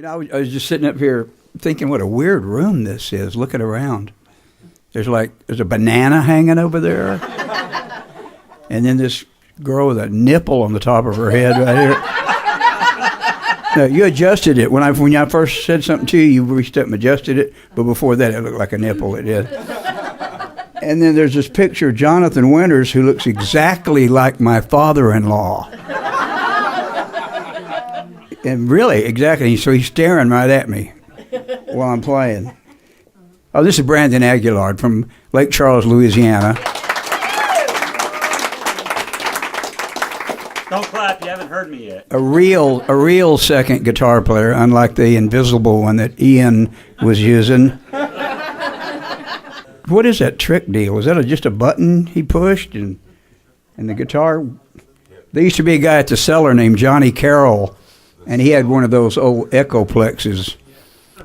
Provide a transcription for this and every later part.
I was just sitting up here thinking what a weird room this is, looking around. There's a banana hanging over there. And then this girl with a nipple on the top of her head right here. No, you adjusted it. When I first said something to you, you reached up and adjusted it. But before that, it looked like a nipple. It did. And then there's this picture of Jonathan Winters, who looks exactly like my father-in-law. And really, exactly. So he's staring right at me while I'm playing. Oh, this is Brandon Aguillard from Lake Charles, Louisiana. Don't clap, you haven't heard me yet. A real second guitar player, unlike the invisible one that Ian was using. What is that trick deal? Was that just a button he pushed and the guitar? There used to be a guy at the cellar named Johnny Carroll, and he had one of those old Echoplexes,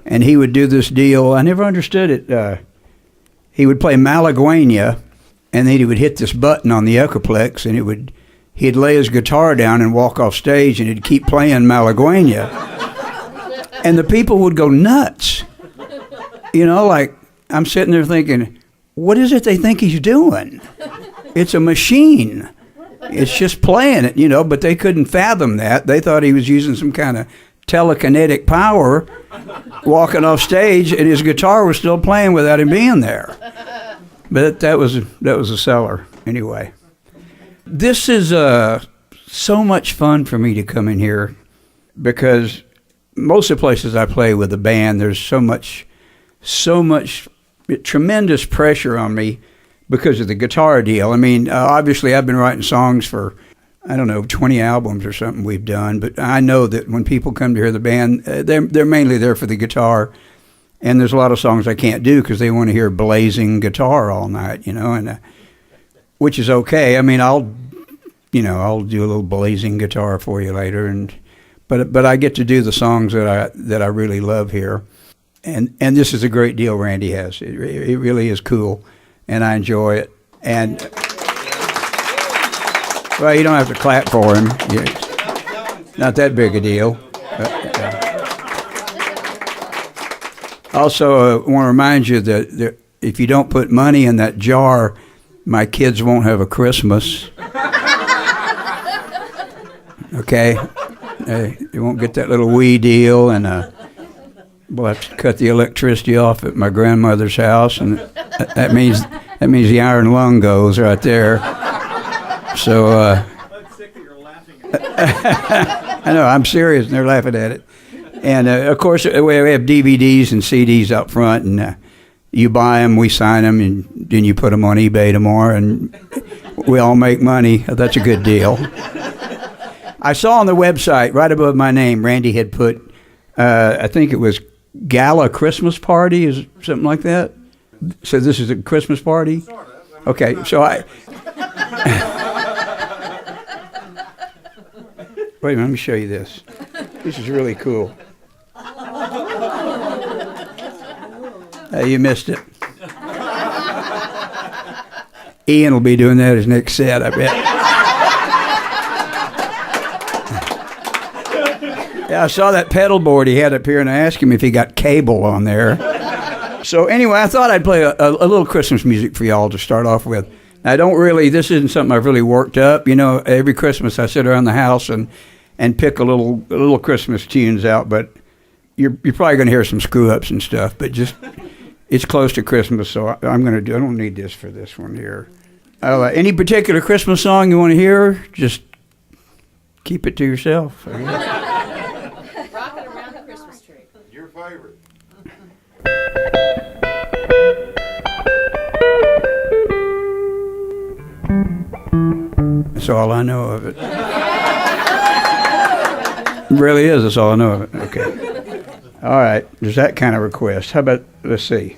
and he would do this deal. I never understood it. He would play Malaguena, and then he would hit this button on the Echoplex, and he'd lay his guitar down and walk off stage, and he'd keep playing Malaguena. And the people would go nuts. Like, I'm sitting there thinking, what is it they think he's doing? It's a machine. It's just playing it, but they couldn't fathom that. They thought he was using some kind of telekinetic power walking off stage, and his guitar was still playing without him being there. But that was a cellar anyway. This is so much fun for me to come in here because most of the places I play with a band, there's so much tremendous pressure on me because of the guitar deal. I mean, obviously I've been writing songs for, 20 albums or something we've done, but I know that when people come to hear the band, they're mainly there for the guitar, and there's a lot of songs I can't do because they want to hear blazing guitar all night, and which is okay. I mean, I'll do a little blazing guitar for you later, but I get to do the songs that I really love here, and this is a great deal Randy has. It really is cool, and I enjoy it. And well, you don't have to clap for him. Not that big a deal. Also, I want to remind you that if you don't put money in that jar, my kids won't have a Christmas. Okay? They won't get that little wee deal, and we'll have to cut the electricity off at my grandmother's house, and that means the iron lung goes right there. So, I'm sick that you're laughing at I know, I'm serious, and they're laughing at it. And, of course, we have DVDs and CDs up front, and you buy them, we sign them, and then you put them on eBay tomorrow, and we all make money. That's a good deal. I saw on the website, right above my name, Randy had put, I think it was Gala Christmas Party, is something like that? So this is a Christmas party? Sort of. Okay, so wait a minute, let me show you this. This is really cool. You missed it. Ian will be doing that his next set, I bet. Yeah, I saw that pedal board he had up here, and I asked him if he got cable on there. So anyway, I thought I'd play a little Christmas music for y'all to start off with. This isn't something I've really worked up. Every Christmas I sit around the house and pick a little Christmas tunes out, but you're probably going to hear some screw-ups and stuff, but just, it's close to Christmas, so I don't need this for this one here. Any particular Christmas song you want to hear, just keep it to yourself. Rocking around the Christmas tree. Your favorite. That's all I know of it. It really is. That's all I know of it. Okay. All right. There's that kind of request. How about, let's see.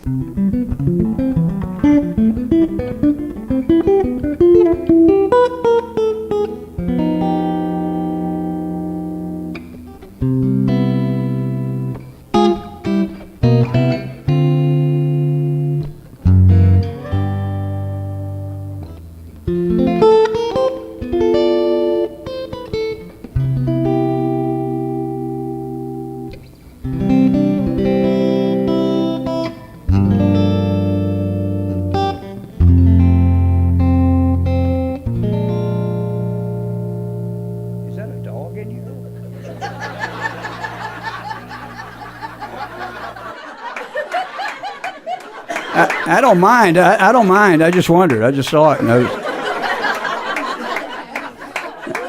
I don't mind. I don't mind. I just wondered. I just saw it. And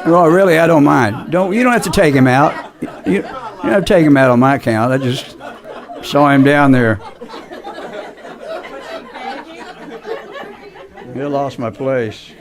well, really, I don't mind. You don't have to take him out. You don't have to take him out on my account. I just saw him down there. I lost my place.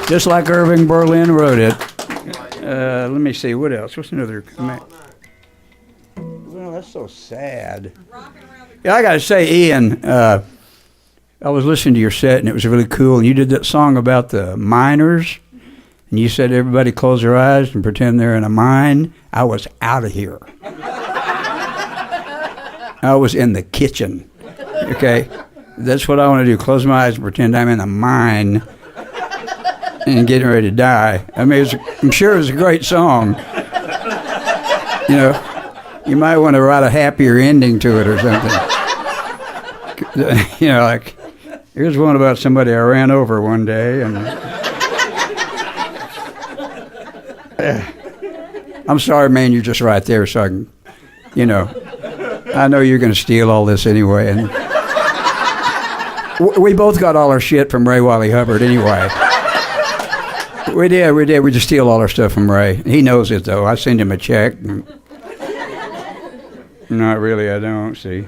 Just like Irving Berlin wrote it. Let me see, what else? What's another? Well, that's so sad. Yeah, I got to say, Ian, I was listening to your set, and it was really cool. And you did that song about the miners, and you said everybody close their eyes and pretend they're in a mine. I was out of here. I was in the kitchen. Okay? That's what I want to do, close my eyes and pretend I'm in a mine and getting ready to die. I mean, I'm sure it was a great song. You know, you might want to write a happier ending to it or something. You know, like, here's one about somebody I ran over one day, and I'm sorry, man, you're just right there, so I can, you know, I know you're going to steal all this anyway, and we both got all our shit from Ray Wiley Hubbard anyway. We did. We just steal all our stuff from Ray. He knows it, though. I send him a check. Not really, I don't, see.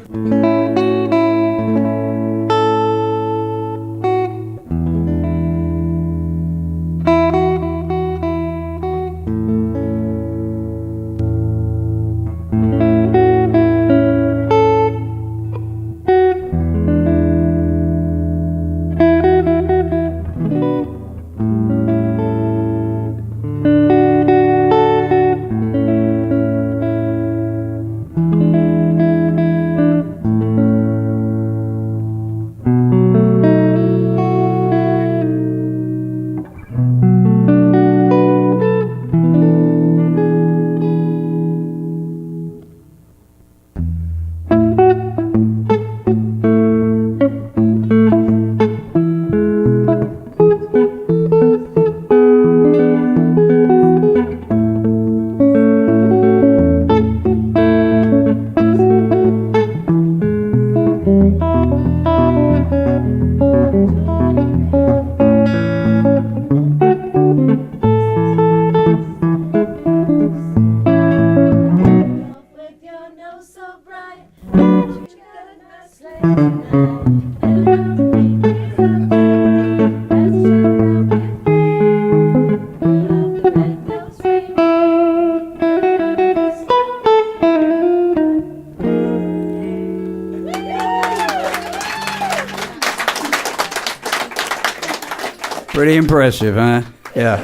Pretty impressive, huh? Yeah.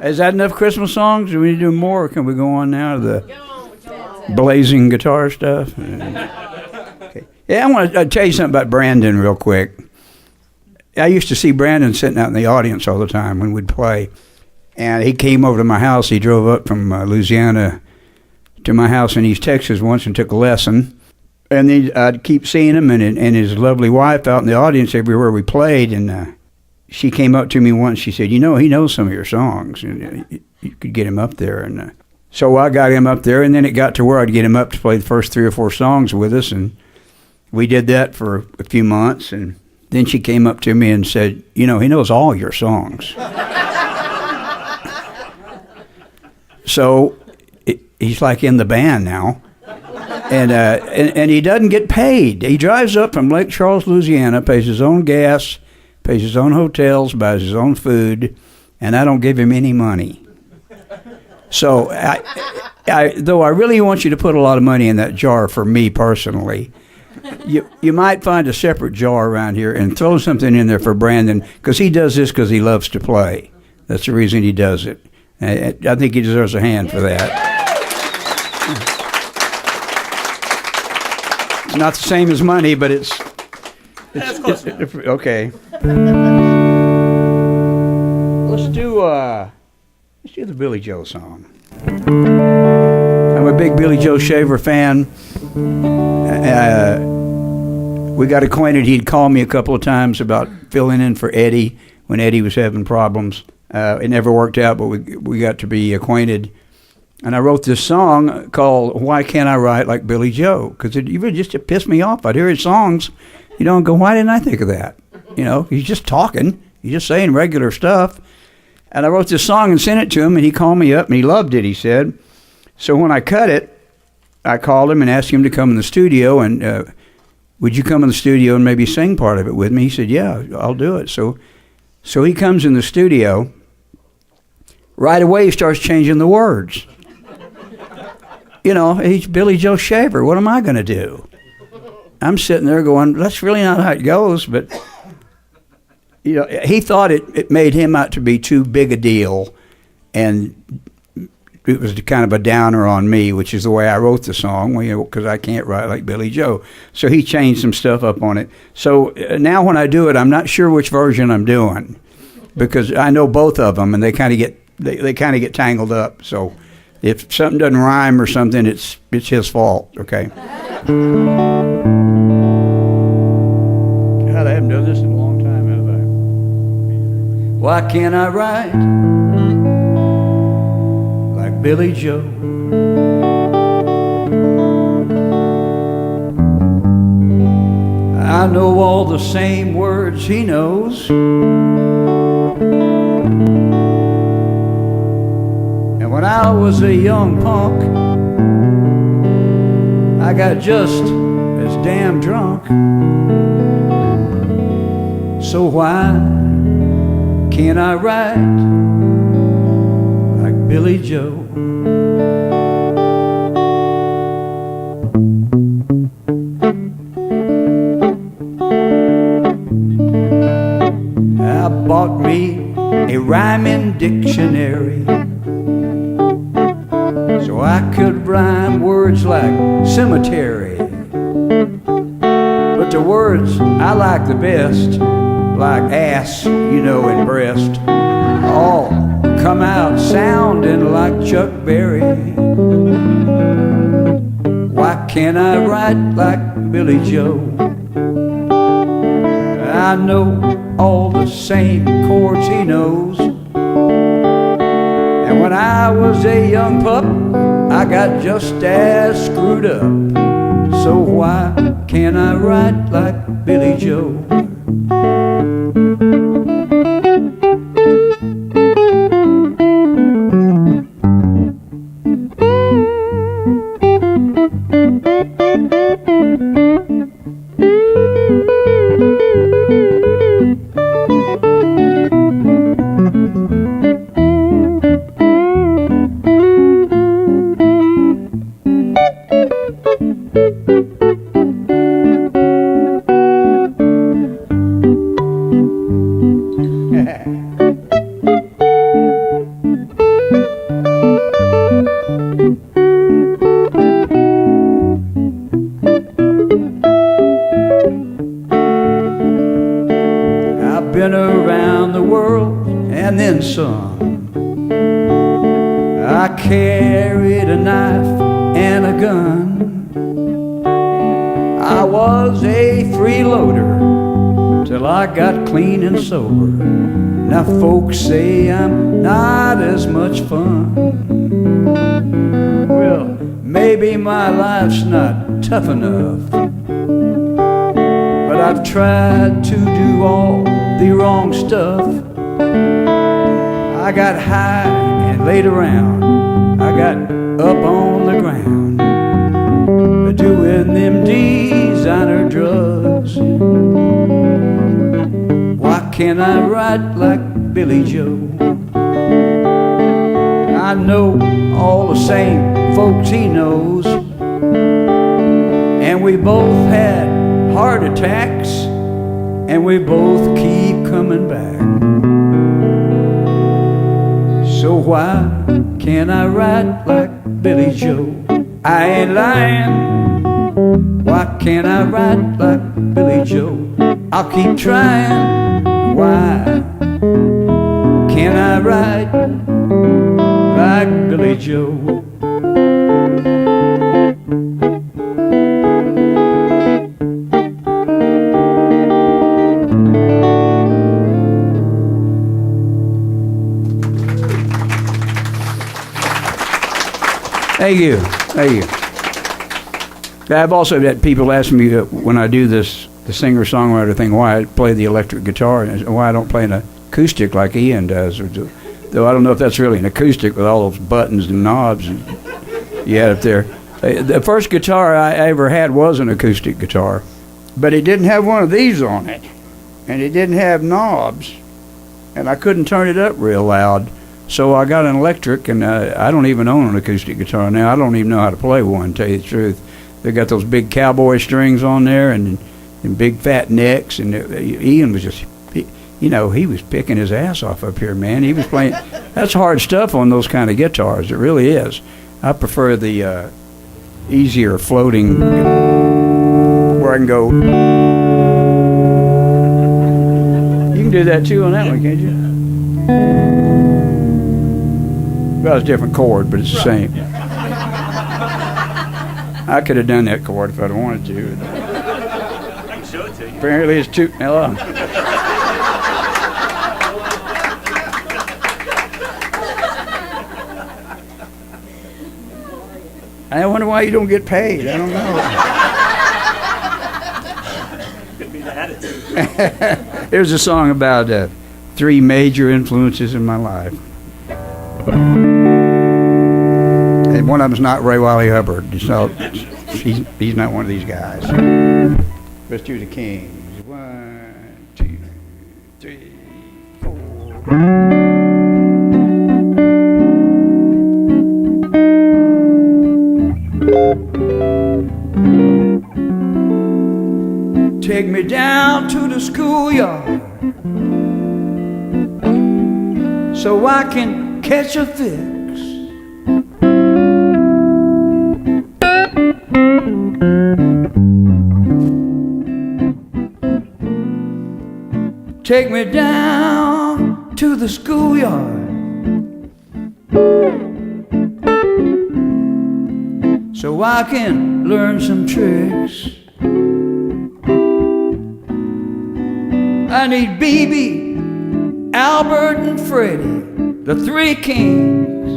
Is that enough Christmas songs? Do we need to do more, or can we go on now to the blazing guitar stuff? Okay. Yeah, I want to tell you something about Brandon real quick. I used to see Brandon sitting out in the audience all the time when we'd play. And he came over to my house. He drove up from Louisiana to my house in East Texas once and took a lesson. And then I'd keep seeing him and his lovely wife out in the audience everywhere we played. And she came up to me once. She said, you know, he knows some of your songs. And you could get him up there. And so I got him up there. And then it got to where I'd get him up to play the first 3 or 4 songs with us. And we did that for a few months. And then she came up to me and said, you know, he knows all your songs. So he's like in the band now. And he doesn't get paid. He drives up from Lake Charles, Louisiana, pays his own gas, pays his own hotels, buys his own food, and I don't give him any money. So, though I really want you to put a lot of money in that jar for me personally, you might find a separate jar around here and throw something in there for Brandon, because he does this because he loves to play. That's the reason he does it. I think he deserves a hand for that. It's not the same as money, but it's okay. Let's do the Billy Joe song. I'm a big Billy Joe Shaver fan. We got acquainted. He'd call me a couple of times about filling in for Eddie when Eddie was having problems. It never worked out, but we got to be acquainted. And I wrote this song called "Why Can't I Write Like Billy Joe?" Because it just pissed me off. I'd hear his songs, and go, "Why didn't I think of that?" He's just talking. He's just saying regular stuff. And I wrote this song and sent it to him, and he called me up, and he loved it, he said. So when I cut it, I called him and asked him to come in the studio, and would you come in the studio and maybe sing part of it with me? He said, yeah, I'll do it. So he comes in the studio. Right away, he starts changing the words. He's Billy Joe Shaver. What am I going to do? I'm sitting there going, that's really not how it goes. But, he thought it made him out to be too big a deal. And it was kind of a downer on me, which is the way I wrote the song, because I can't write like Billy Joe. So he changed some stuff up on it. So now when I do it, I'm not sure which version I'm doing, because I know both of them, and they kind of get tangled up. So if something doesn't rhyme or something, it's his fault, okay? God, I haven't done this in a long time, have I? Why can't I write like Billy Joe? I know all the same words he knows. When I was a young punk, I got just as damn drunk. So why can't I write like Billy Joe? I bought me a rhyming dictionary, so I could rhyme words like cemetery. But the words I like the best, like ass, and breast, all come out sounding like Chuck Berry. Why can't I write like Billy Joe? I know all the same chords he knows. And when I was a young pup, I got just as screwed up. So why can't I write like Billy Joe? Been around the world and then some. I carried a knife and a gun. I was a freeloader till I got clean and sober. Now folks say I'm not as much fun. Well, maybe my life's not tough enough, but I've tried to do all the wrong stuff. I got high and laid around, I got up on the ground, than them designer drugs. Why can't I write like Billy Joe? I know all the same folks he knows, and we both had heart attacks, and we both keep coming back. So why can't I write like Billy Joe? I ain't lying. Why can't I write like Billy Joe? I'll keep trying. Why can't I write like Billy Joe? Thank you. Thank you. I've also had people ask me when I do this, the singer-songwriter thing, why I play the electric guitar and why I don't play an acoustic like Ian does. Though I don't know if that's really an acoustic with all those buttons and knobs you had up there. The first guitar I ever had was an acoustic guitar, but it didn't have one of these on it, and it didn't have knobs, and I couldn't turn it up real loud. So I got an electric, and I don't even own an acoustic guitar now. I don't even know how to play one, to tell you the truth. They got those big cowboy strings on there and big fat necks, and Ian was just, he was picking his ass off up here, man. He was playing. That's hard stuff on those kind of guitars. It really is. I prefer the easier floating, where I can go. You can do that too on that one, can't you? Well, it's a different chord, but it's the same. I could have done that chord if I'd wanted to. I can show it to you. Apparently it's too... Hello. I wonder why you don't get paid. I don't know. Could be the attitude. There's a song about 3 major influences in my life. And one of them's not Ray Wiley Hubbard. He's not one of these guys. Let's do the Kings. 1, 2, 3, 4. Take me down to the schoolyard so I can catch a fix. Take me down to the schoolyard so I can learn some tricks. I need BB, Albert, and Freddie, the 3 kings.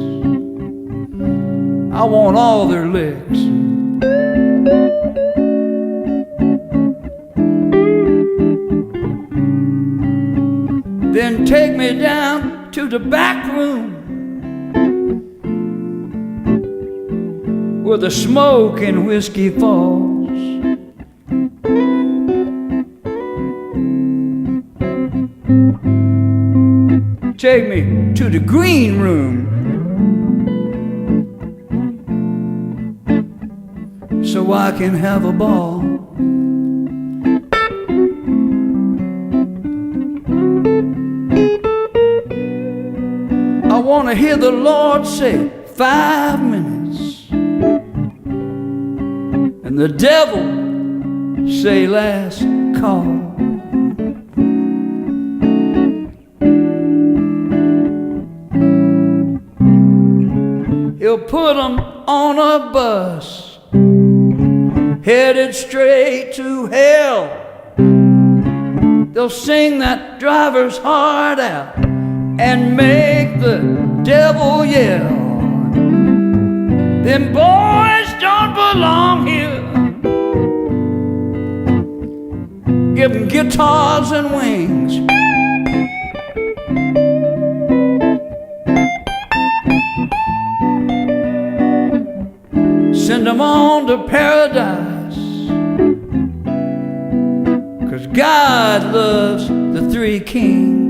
I want all their licks. Then take me down to the back room where the smoke and whiskey falls. Take me to the green room so I can have a ball. I want to hear the Lord say 5 minutes and the devil say last call. He'll put them on a bus headed straight to hell. They'll sing that driver's heart out and make the devil yell. Them boys don't belong here. Give them guitars and wings. Send them on to paradise. God loves the three kings.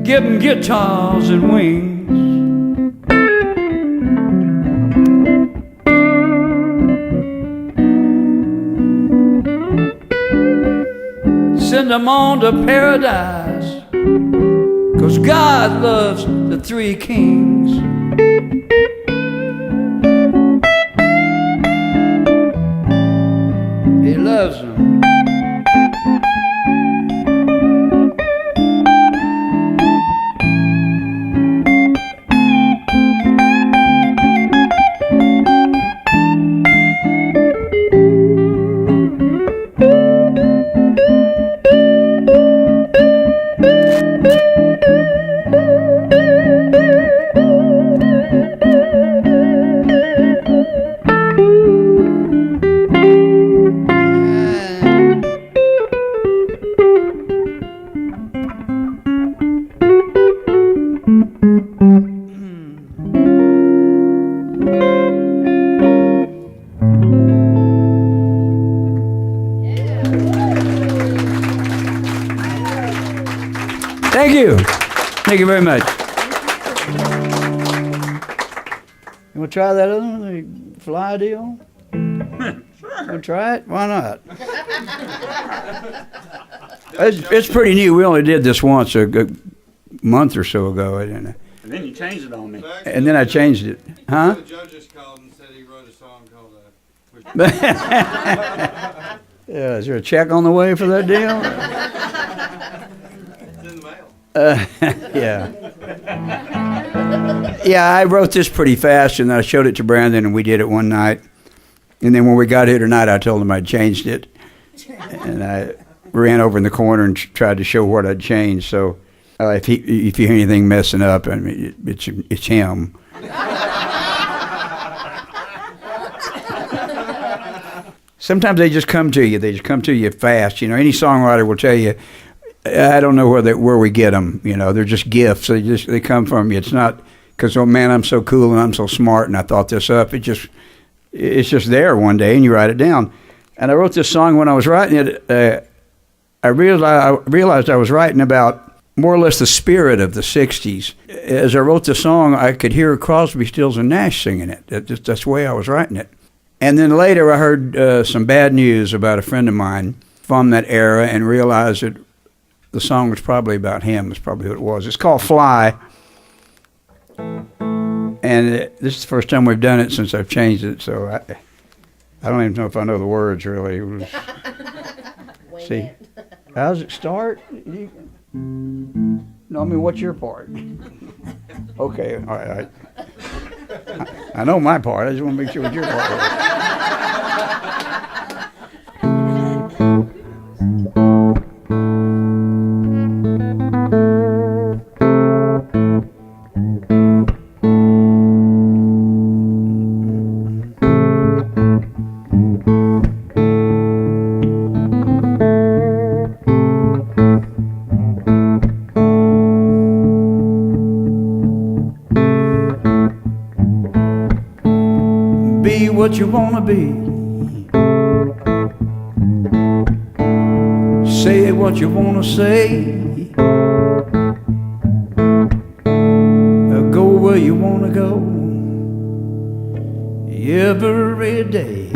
Give them guitars and wings. Send them on to paradise, 'cause God loves the three kings. He loves them. Thank you. Thank you very much. You want to try that other one, the fly deal? Sure. Want to try it? Why not? It's pretty new. We only did this once a month or so ago. And then you changed it on me. And then I changed it. Huh? The judges called and said he wrote a song called Yeah, is there a check on the way for that deal? It's in the mail. Yeah. Yeah, I wrote this pretty fast, and I showed it to Brandon, and we did it one night. And then when we got here tonight, I told him I'd changed it. And I ran over in the corner and tried to show what I'd changed. So if you hear anything messing up, I mean, it's him. sometimes they just come to you. They just come to you fast. You know, any songwriter will tell you, I don't know where we get them. You know, they're just gifts. They come from you. It's not because, oh man, I'm so cool and I'm so smart and I thought this up. It's just there one day and you write it down. And I wrote this song when I was writing it. I realized I was writing about more or less the spirit of the '60s. As I wrote the song, I could hear Crosby, Stills, and Nash singing it. That's the way I was writing it. And then later I heard some bad news about a friend of mine from that era and realized that the song was probably about him. That's probably what it was. It's called Fly. And this is the first time we've done it since I've changed it, so I don't even know if I know the words, really. It was, see, how does it start? No, I mean, what's your part? Okay, all right. I know my part. I just want to make sure what your part is. Be what you want to be. Say what you want to say. Go where you want to go. Every day.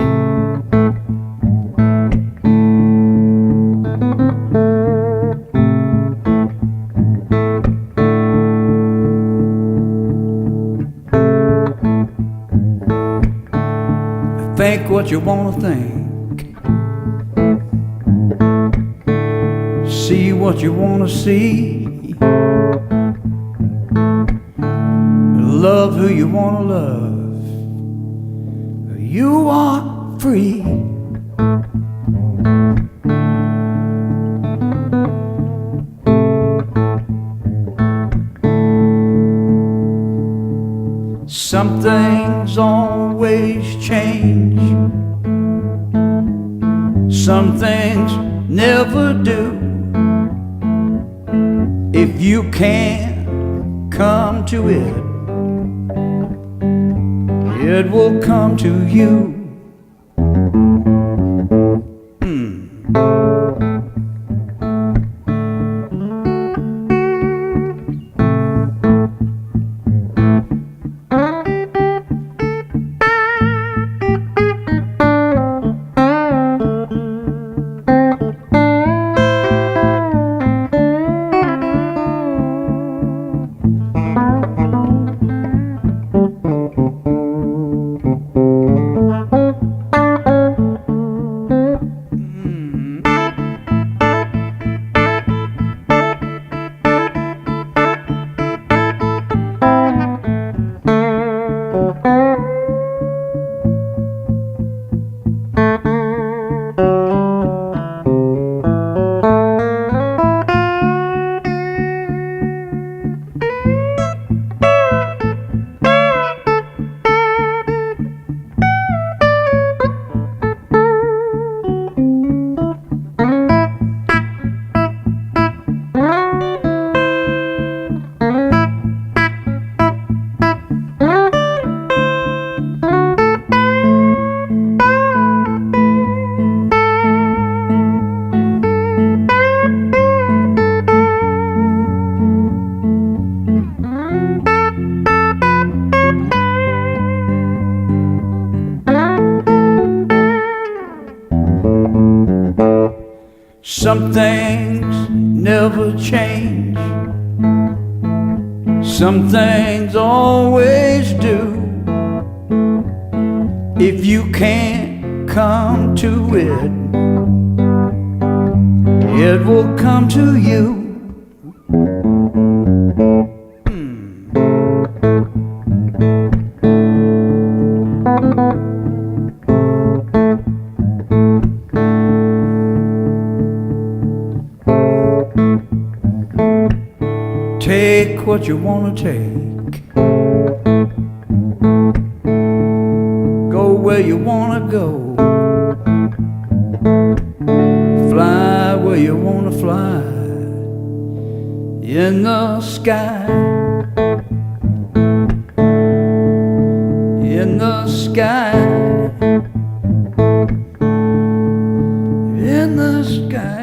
Think what you want to think. See what you want to see. Love who you want to love. You are free. Some things always change. Some things never do. If you can't come to it, it will come to you. Some things never change. Some things always do. If you can't come to it, it will come to you. Take what you want to take. Go where you want to go. where you wanna fly in the sky, in the sky, in the sky.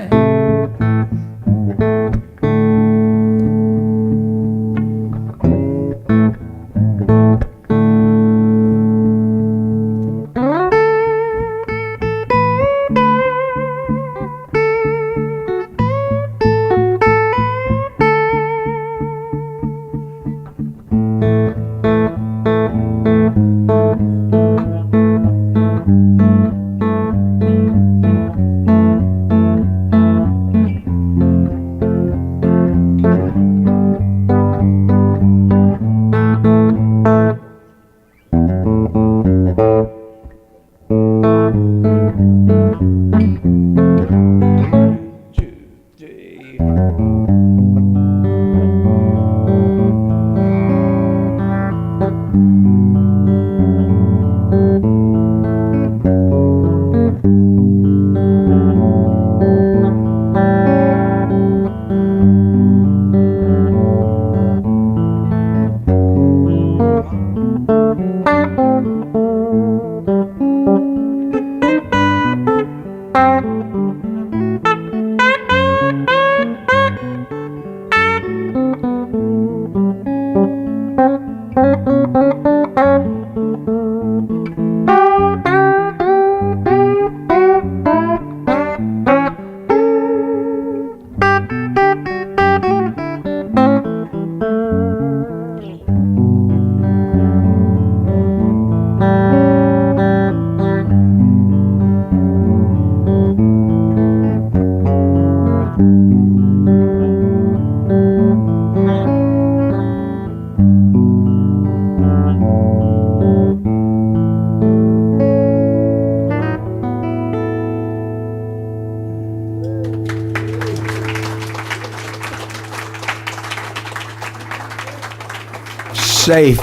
Safe.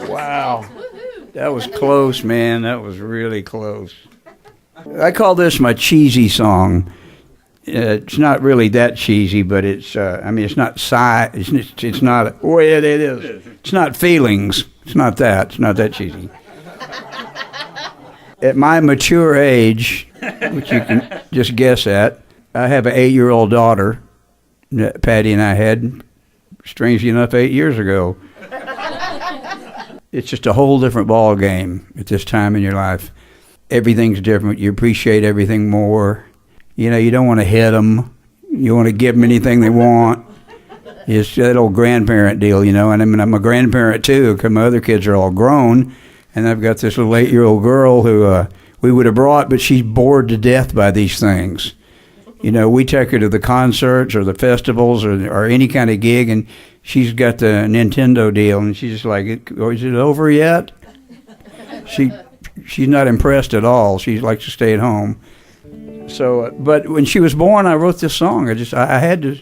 Wow. That was close, man. That was really close. I call this my cheesy song. It's not really that cheesy, but it's, I mean, it's not it's not, oh, it is. It's not feelings. It's not that. It's not that cheesy. At my mature age, which you can just guess at, I have an 8-year-old daughter that Patty and I had, strangely enough, 8 years ago. It's just a whole different ball game at this time in your life. Everything's different. You appreciate everything more. You know, you don't want to hit them. You want to give them anything they want. It's that old grandparent deal, you know. And I mean, I'm a grandparent too, because my other kids are all grown. And I've got this little 8-year-old girl who we would have brought, but she's bored to death by these things. You know, we take her to the concerts or the festivals or any kind of gig, and she's got the Nintendo deal, and she's just like, is it over yet? She's not impressed at all. She likes to stay at home. So, but when she was born, I wrote this song. I had to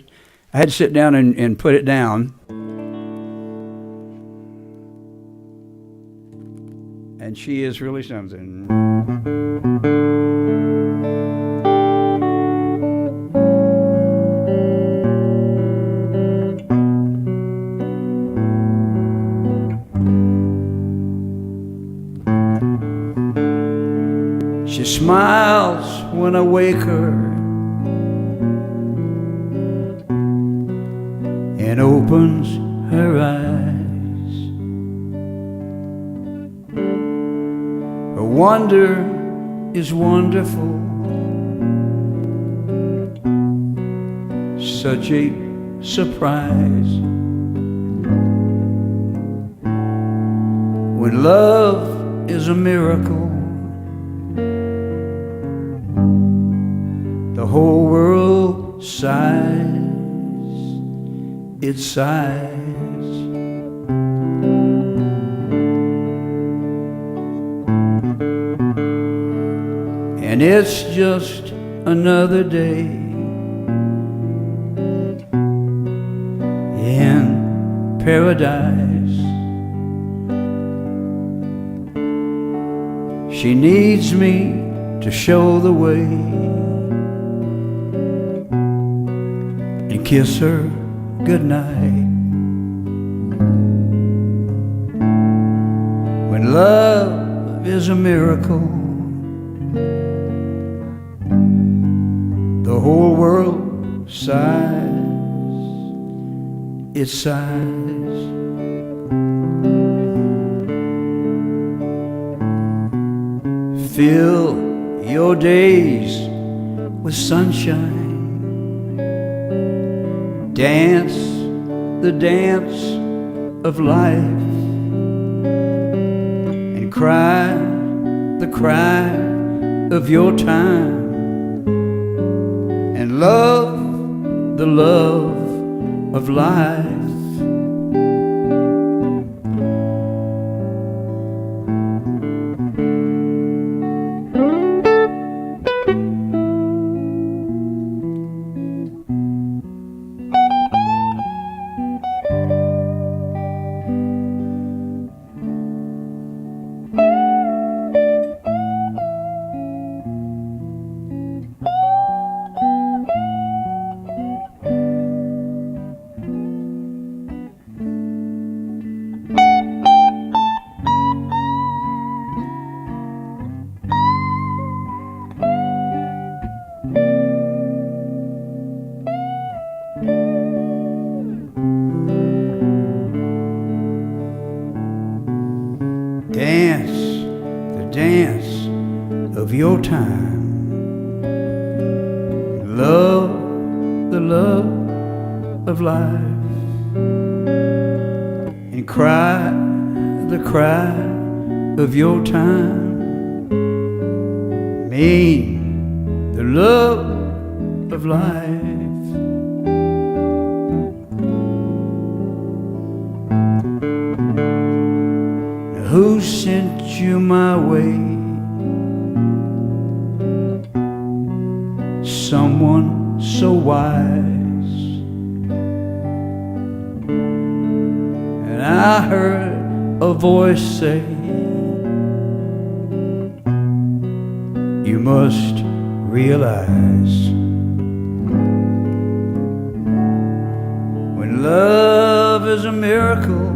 sit down and put it down. And she is really something. She smiles when I wake her and opens her eyes. Her wonder is wonderful, such a surprise. When love is a miracle, the whole world sighs, it sighs. And it's just another day in paradise. She needs me to show the way kiss her goodnight. When love is a miracle, the whole world sighs, it sighs. Fill your days with sunshine, dance the dance of life, and cry the cry of your time, and love the love of life. Dance the dance of your time, love the love of life, and cry the cry of your time, mean the love of life. Who sent you my way? Someone so wise. And I heard a voice say, you must realize, when love is a miracle,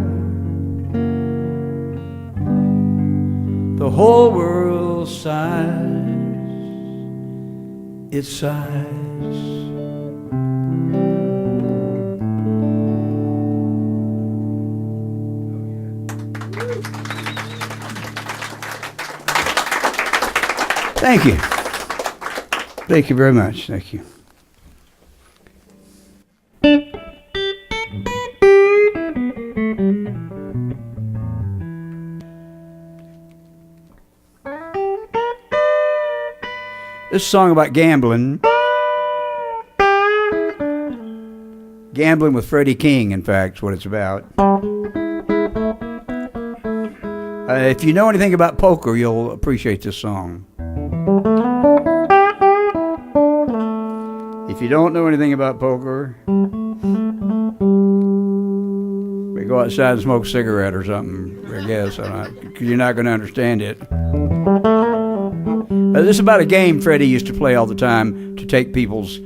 the whole world sighs, it sighs. Thank you. Thank you very much. Thank you. This song about gambling. Gambling with Freddie King, in fact, is what it's about. If you know anything about poker, you'll appreciate this song. If you don't know anything about poker, we go outside and smoke a cigarette or something, I guess. Because you're not going to understand it. This is about a game Freddie used to play all the time to take people's,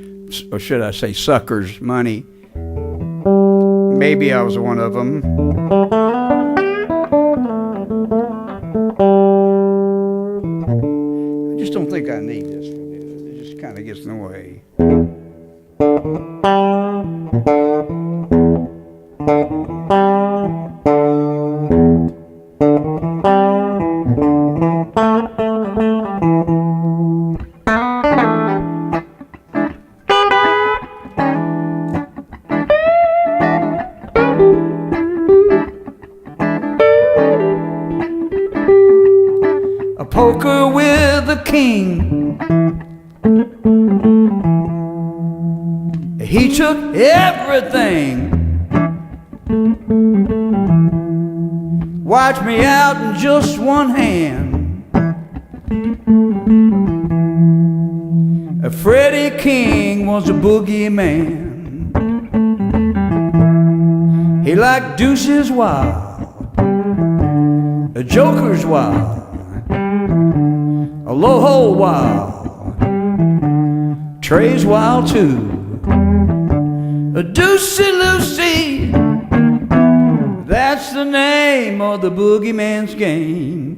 or should I say suckers' money. Maybe I was one of them. I just don't think I need this for this. It just kind of gets in the way. Poker with the king. He took everything. Wiped me out in just one hand. Freddie King was a boogeyman. He liked deuces wild, a joker's wild, a low hole wild, Trey's wild too, Deucey Lucy, that's the name of the boogeyman's game.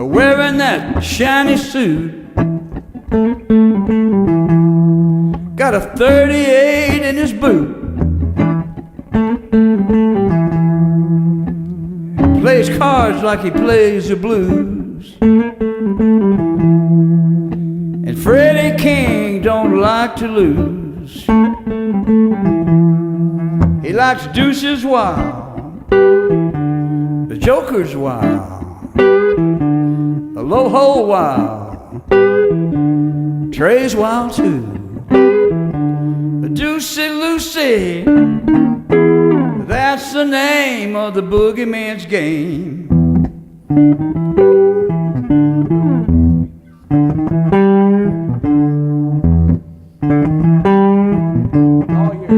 Wearing that shiny suit, got a 38 in his boot. Plays cards like he plays the blues. And Freddie King don't like to lose. He likes deuces wild, the joker's wild, the low hole wild, Trey's wild too. Deucey Lucy, that's the name of the boogeyman's game. Oh, yeah.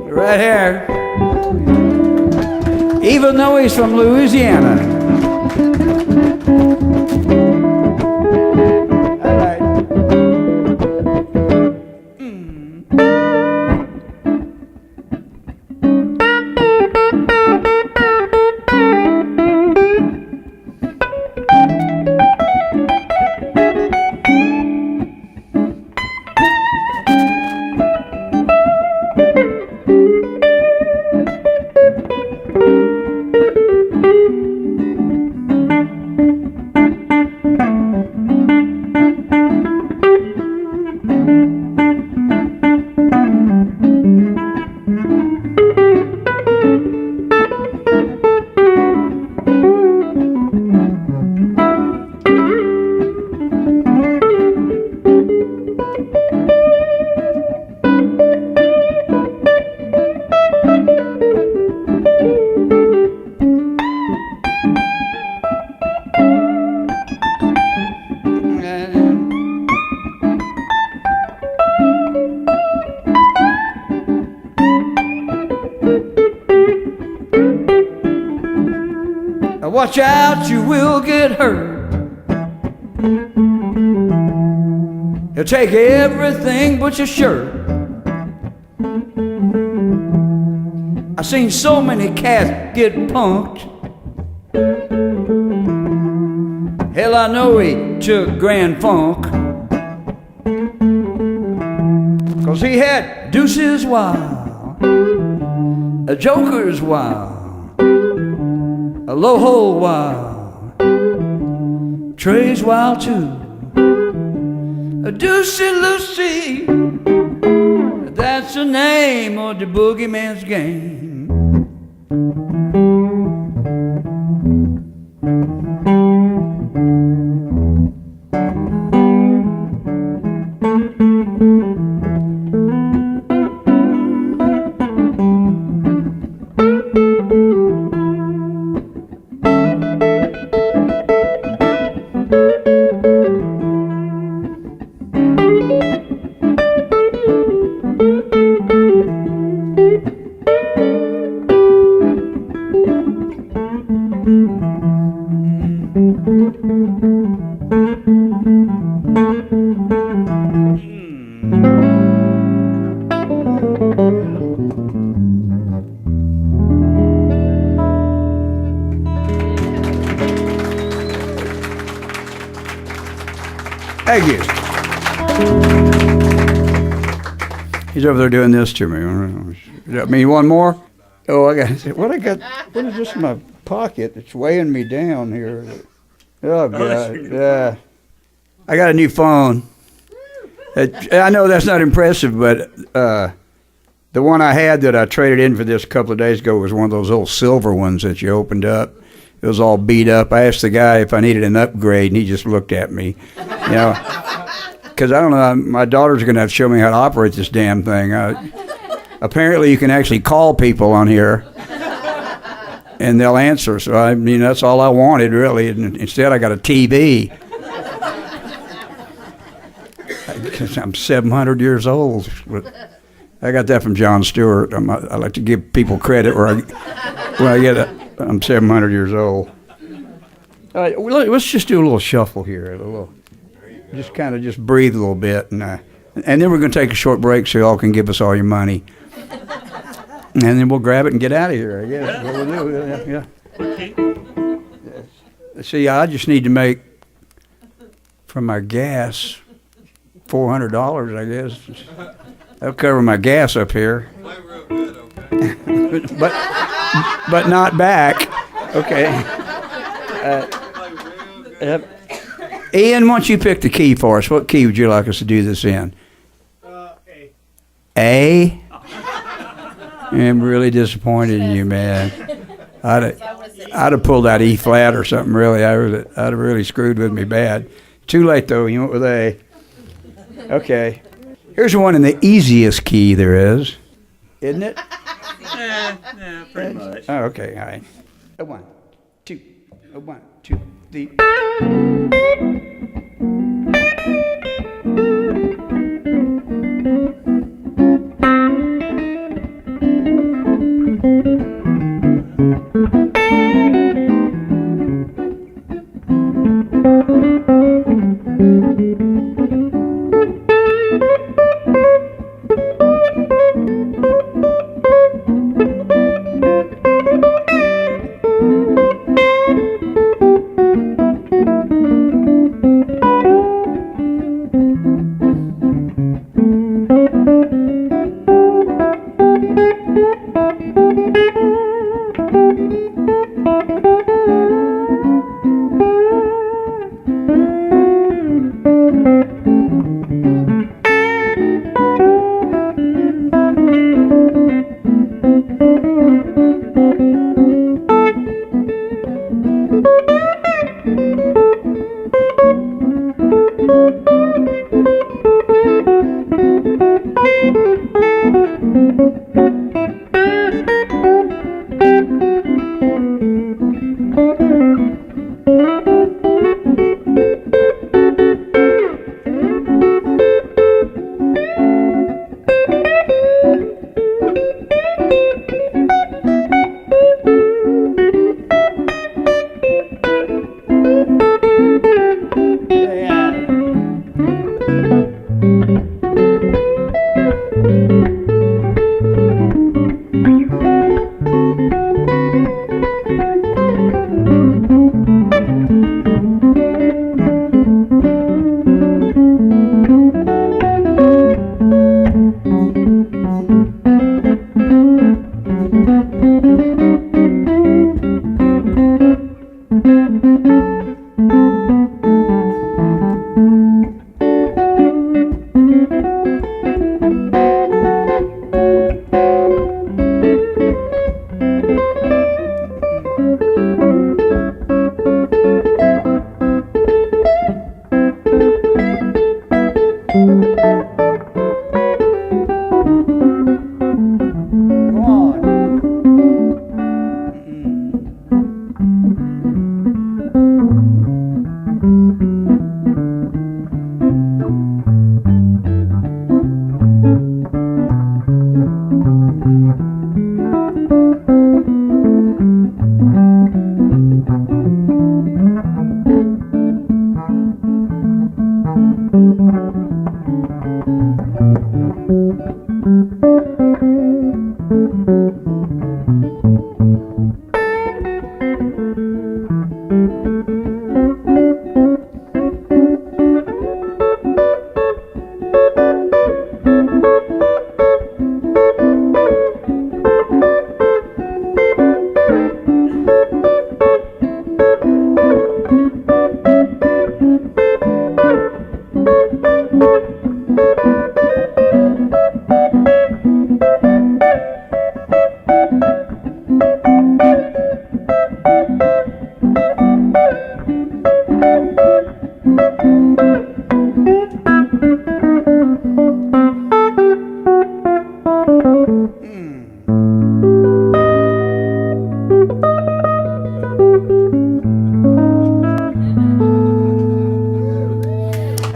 Right here, even though he's from Louisiana. All right. Watch out, you will get hurt. He'll take everything but your shirt. I've seen so many cats get punked. Hell, I know he took Grand Funk, 'cause he had deuces wild, a joker's wild, a low hole wild, Trey's wild too. A Deucey Lucy, that's the name of the boogeyman's game. Thank you. He's over there doing this to me. I mean, one more? Oh, I got what I got. What is this in my pocket? It's weighing me down here. Oh God, yeah. I got a new phone. I know that's not impressive, but the one I had that I traded in for this a couple of days ago was one of those old silver ones that you opened up. It was all beat up. I asked the guy if I needed an upgrade, and he just looked at me, you know, because I don't know. My daughter's going to have to show me how to operate this damn thing. Apparently, you can actually call people on here, and they'll answer. So, I mean, that's all I wanted, really. And instead, I got a TV. Because I'm 700 years old. I got that from Jon Stewart. I like to give people credit when I get it. I'm 700 years old. All right, let's just do a little shuffle here. Just kind of just breathe a little bit. And then we're going to take a short break so y'all can give us all your money. And then we'll grab it and get out of here, I guess. That's what we'll do. Yeah. See, I just need to make, from my gas, $400, I guess. That'll cover my gas up here. Play real good, okay? but not back. Okay. Ian, why don't you pick the key for us? What key would you like us to do this in? A. A? I'm really disappointed in you, man. I'd have pulled out E flat or something, really. I'd have really screwed with me bad. Too late, though. You went with A. Okay. Here's one in the easiest key there is. Isn't it? Yeah, pretty much. Oh, okay. All right. A 1, 2. A 1, 2, 3.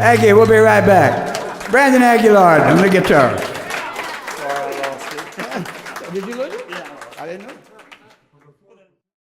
Aggie, we'll be right back. Brandon Aguillard on the guitar. Did you lose it? Yeah. I didn't know.